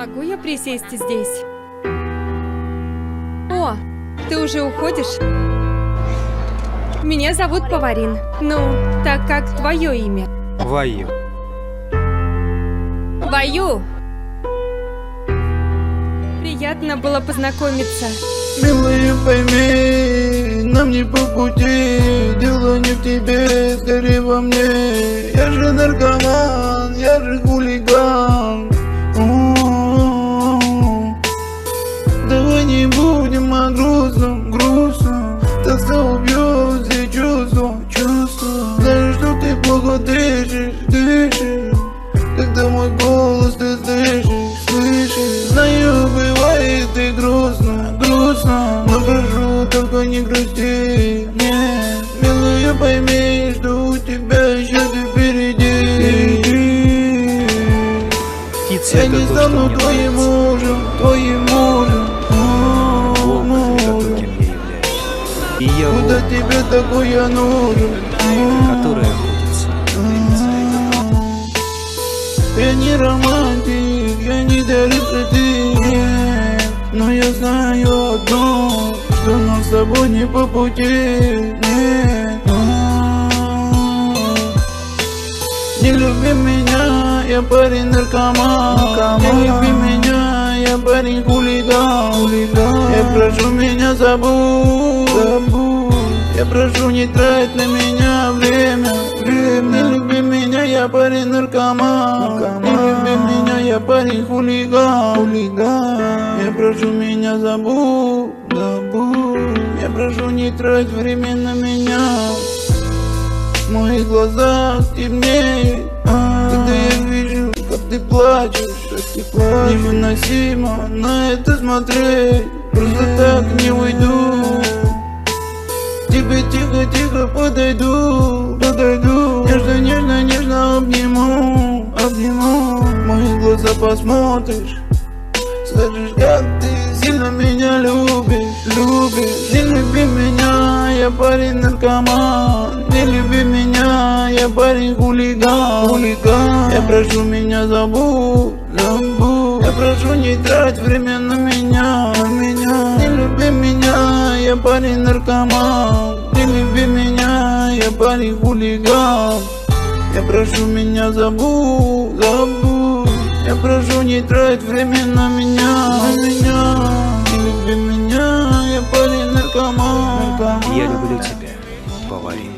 Могу я присесть здесь? О, ты уже уходишь? Меня зовут Поварин. Ну, так как твое имя? Ваю. Ваю! Приятно было познакомиться. Милая, пойми, нам не по пути. Дело не в тебе, скорее во мне. Я же наркоман, я же хулиган. Давай не будем о грустном, грустно. Тоска убьет все чувства, чувства. Знаю, что ты плохо дышишь, дышишь. Когда мой голос ты слышишь, слышишь. Знаю, бывает и грустно, грустно. Но прошу, только не грусти. Нет, милая, пойми, что у тебя еще впереди. Птица — Я это не то, что стану мне твоим нравится. мужем, твоим мужем. Волк — это то, кем я являюсь. И я Куда волк, тебе такой я нужен? который охотится. Я не романтик, я не дарю цветы, нет. Но я знаю одно, что нам с тобой не по пути, нет. Не люби меня, я парень наркоман. Не люби меня, я парень хулиган. Я прошу меня забудь. Я прошу не трать на меня время. Не люби меня, я парень наркоман. Не люби меня, я парень хулиган. Я прошу меня забудь. Я прошу не трать время на меня. В моих глазах темнеет, когда я вижу, как ты плачешь. Невыносимо на это смотреть. Просто так не уйду. Тебе тихо подойду. Нежно, нежно, нежно обниму. В мои глаза посмотришь. Скажешь, как ты сильно меня любишь. Не люби меня, я парень наркоман. Не люби меня, я парень хулиган. Я прошу меня забудь. Я прошу не трать время на меня. Не люби меня, я парень наркоман. Не люби меня, я парень хулиган. Я прошу меня забудь. Я прошу не трать время на меня. Не люби меня, я парень наркоман. Я люблю тебя, Поварин.